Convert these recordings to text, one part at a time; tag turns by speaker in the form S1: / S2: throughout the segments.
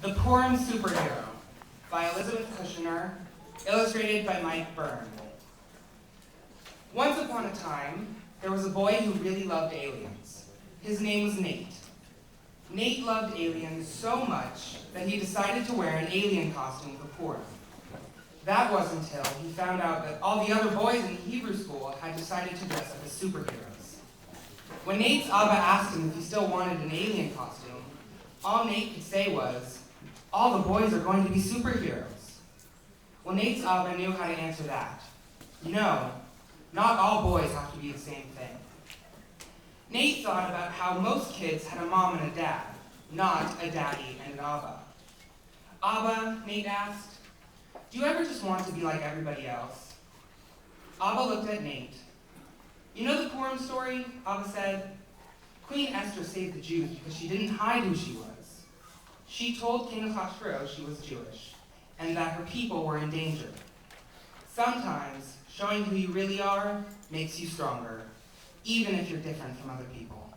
S1: The Purim Superhero by Elizabeth Kushner, illustrated by Mike Byrne. Once upon a time, there was a boy who really loved aliens. His name was Nate. Nate loved aliens so much that he decided to wear an alien costume for Purim. That was until he found out that all the other boys in the Hebrew school had decided to dress up as superheroes. When Nate's Abba asked him if he still wanted an alien costume, all Nate could say was, "All the boys are going to be superheroes." Well, Nate's Abba knew how to answer that. No, not all boys have to be the same thing. Nate thought about how most kids had a mom and a dad, not a daddy and an Abba. "Abba," Nate asked, "do you ever just want to be like everybody else?" Abba looked at Nate. "You know the Purim story?" Abba said. "Queen Esther saved the Jews because she didn't hide who she was. She told King Ahasuerus she was Jewish and that her people were in danger. Sometimes showing who you really are makes you stronger, even if you're different from other people."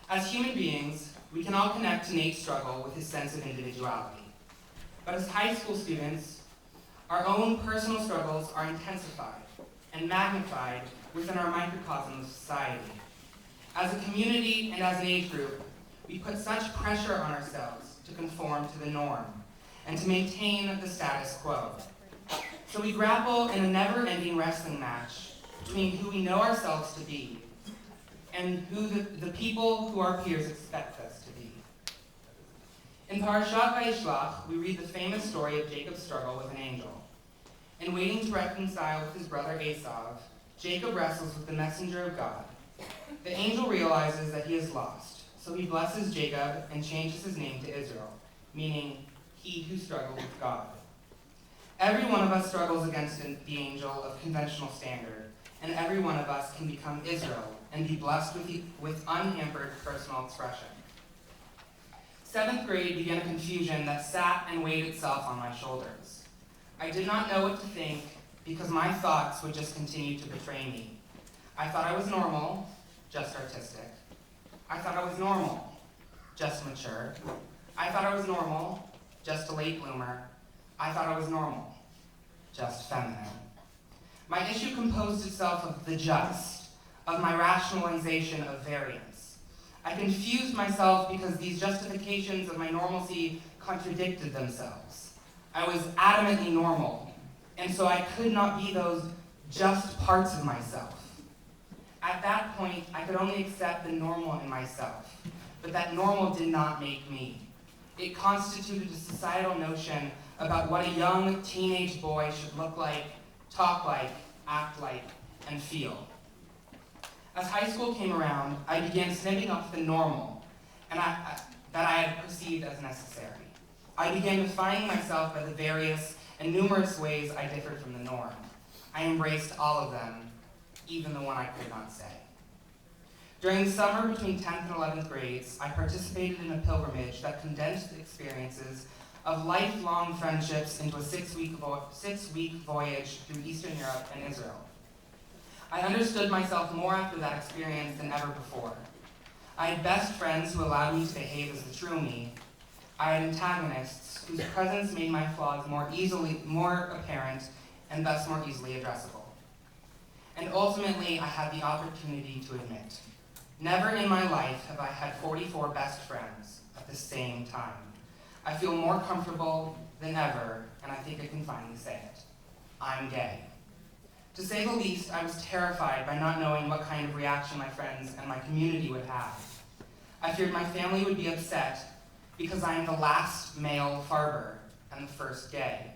S1: As human beings, we can all connect to Nate's struggle with his sense of individuality. But as high school students, our own personal struggles are intensified and magnified within our microcosm of society. As a community and as an age group, we put such pressure on ourselves to conform to the norm and to maintain the status quo. So we grapple in a never-ending wrestling match between who we know ourselves to be and who the people who our peers expect us to be. In Parashat Vayishlach, we read the famous story of Jacob's struggle with an angel. In waiting to reconcile with his brother Esav, Jacob wrestles with the messenger of God. The angel realizes that he is lost, so he blesses Jacob and changes his name to Israel, meaning he who struggled with God. Every one of us struggles against the angel of conventional standard, and every one of us can become Israel and be blessed with unhampered personal expression. 7th grade began a confusion that sat and weighed itself on my shoulders. I did not know what to think because my thoughts would just continue to betray me. I thought I was normal, just artistic. I thought I was normal, just mature. I thought I was normal, just a late bloomer. I thought I was normal, just feminine. My issue composed itself of the just, of my rationalization of variance. I confused myself because these justifications of my normalcy contradicted themselves. I was adamantly normal, and so I could not be those just parts of myself. At that point, I could only accept the normal in myself, but that normal did not make me. It constituted a societal notion about what a young teenage boy should look like, talk like, act like, and feel. As high school came around, I began snipping off the normal that I had perceived as necessary. I began defining myself by the various and numerous ways I differed from the norm. I embraced all of them, even the one I could not say. During the summer between 10th and 11th grades, I participated in a pilgrimage that condensed the experiences of lifelong friendships into a six-week voyage through Eastern Europe and Israel. I understood myself more after that experience than ever before. I had best friends who allowed me to behave as the true me. I had antagonists whose presence made my flaws more apparent and thus more easily addressable. And ultimately, I had the opportunity to admit, never in my life have I had 44 best friends at the same time. I feel more comfortable than ever, and I think I can finally say it. I'm gay. To say the least, I was terrified by not knowing what kind of reaction my friends and my community would have. I feared my family would be upset because I am the last male Farber and the first gay.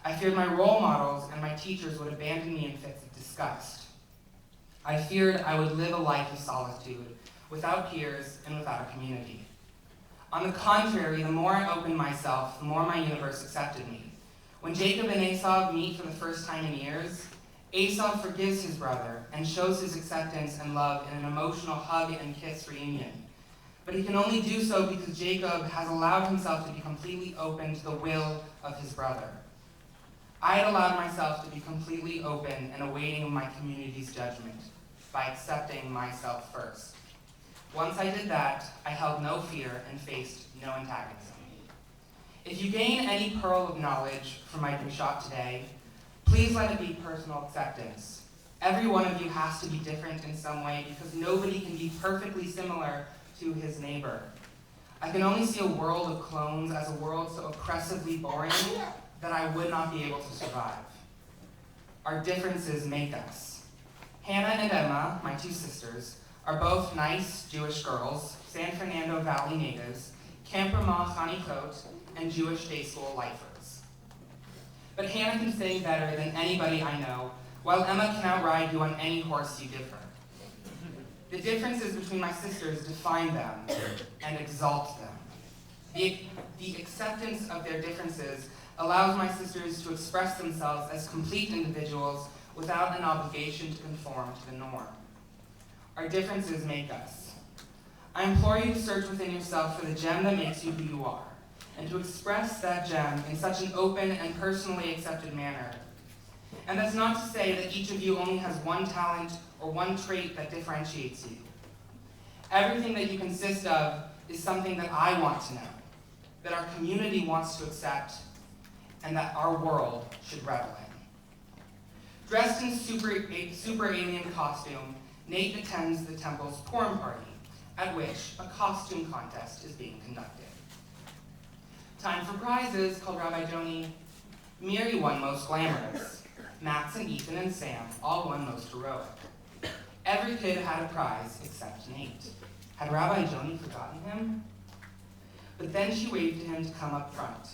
S1: I feared my role models and my teachers would abandon me in fits of disgust. I feared I would live a life of solitude, without peers and without a community. On the contrary, the more I opened myself, the more my universe accepted me. When Jacob and Esav meet for the first time in years, Esav forgives his brother and shows his acceptance and love in an emotional hug and kiss reunion. But he can only do so because Jacob has allowed himself to be completely open to the will of his brother. I had allowed myself to be completely open and awaiting my community's judgment by accepting myself first. Once I did that, I held no fear and faced no antagonism. If you gain any pearl of knowledge from my Drishat today, please let it be personal acceptance. Every one of you has to be different in some way because nobody can be perfectly similar to his neighbor. I can only see a world of clones as a world so oppressively boring that I would not be able to survive. Our differences make us. Hannah and Emma, my two sisters, are both nice Jewish girls, San Fernando Valley natives, Camper Ma Chanikot, and Jewish day school lifers. But Hannah can sing better than anybody I know, while Emma can outride you on any horse you give her. The differences between my sisters define them and exalt them. The acceptance of their differences allows my sisters to express themselves as complete individuals without an obligation to conform to the norm. Our differences make us. I implore you to search within yourself for the gem that makes you who you are, and to express that gem in such an open and personally accepted manner. And that's not to say that each of you only has one talent or one trait that differentiates you. Everything that you consist of is something that I want to know, that our community wants to accept, and that our world should revel in. Dressed in super alien costume, Nate attends the temple's Purim party, at which a costume contest is being conducted. Time for prizes, called Rabbi Joni. Miri won most glamorous. Max and Ethan and Sam all won most heroic. Every kid had a prize except Nate. Had Rabbi Joni forgotten him? But then she waved to him to come up front.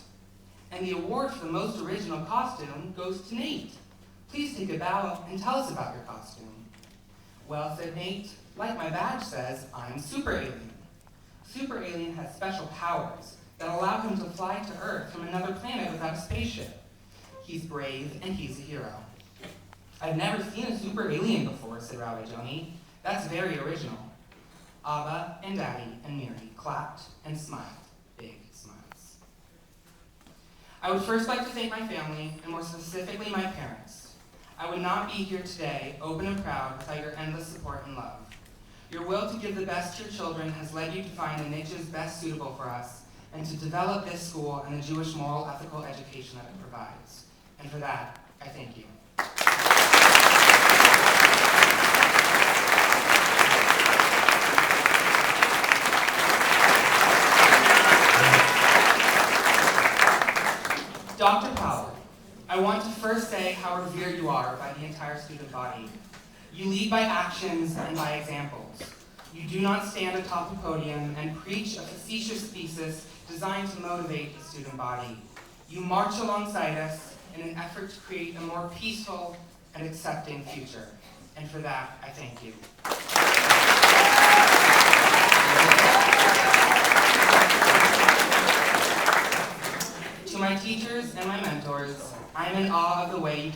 S1: And the award for the most original costume goes to Nate. Please take a bow and tell us about your costume. Well, said Nate, like my badge says, I'm super alien. Super alien has special powers that allow him to fly to Earth from another planet without a spaceship. He's brave and he's a hero. I've never seen a super alien before, said Rabbi Joni. That's very original. Abba and Daddy and Miri clapped and smiled, big smiles. I would first like to thank my family, and more specifically my parents. I would not be here today, open and proud, without your endless support and love. Your will to give the best to your children has led you to find the niches best suitable for us, and to develop this school and the Jewish moral ethical education that it provides. And for that, I thank you. Dr. Powell, I want to first say how revered you are by the entire student body. You lead by actions and by examples. You do not stand atop a podium and preach a facetious thesis designed to motivate the student body. You march alongside us in an effort to create a more peaceful and accepting future. And for that, I thank you. To my teachers and my mentors, I am in awe of the way you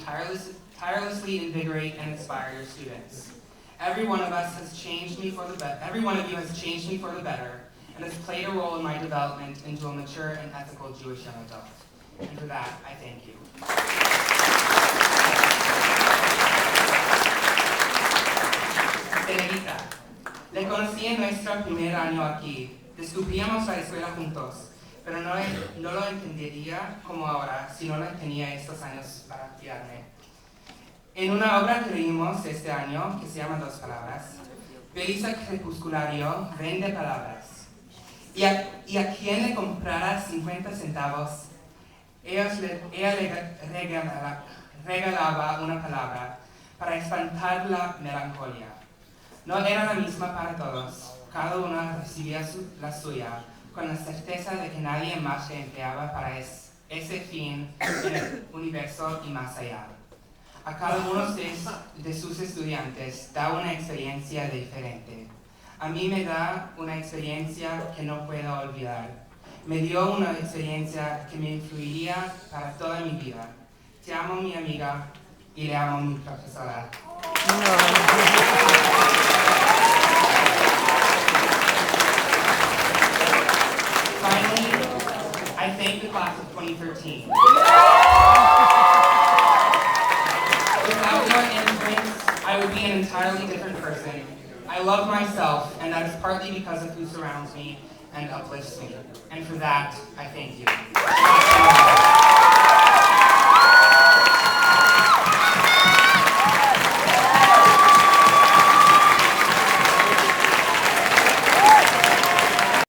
S1: tirelessly invigorate and inspire your students. Every one of us has changed me for the better. Every one of you has changed me for the better, and has played a role in my development into a mature and ethical Jewish young adult. And for that, I thank you. Señorita, le conocí en nuestro primer año aquí. Descubríamos la escuela juntos, pero no lo entendería como ahora si no tenía estos años para criarme. En una obra que leímos este año, que se llama Dos Palabras, Belisa Crepusculario vende palabras. Y a quien le comprara 50 centavos, ella le regalaba una palabra para espantar la melancolía. No era la misma para todos, cada uno recibía la suya, con la certeza de que nadie más se empleaba para ese fin en el universo y más allá. A cada uno de sus estudiantes da una experiencia diferente. A mí me da una experiencia que no puedo olvidar. Me dio una experiencia que me influiría para toda mi vida. Te amo, mi amiga, y le amo, mi profesora. Finally, I thank the class of 2013. Without your influence, I would be an entirely different person. I I love myself, and that is partly because of who surrounds me and uplifts me. And for that, I thank you.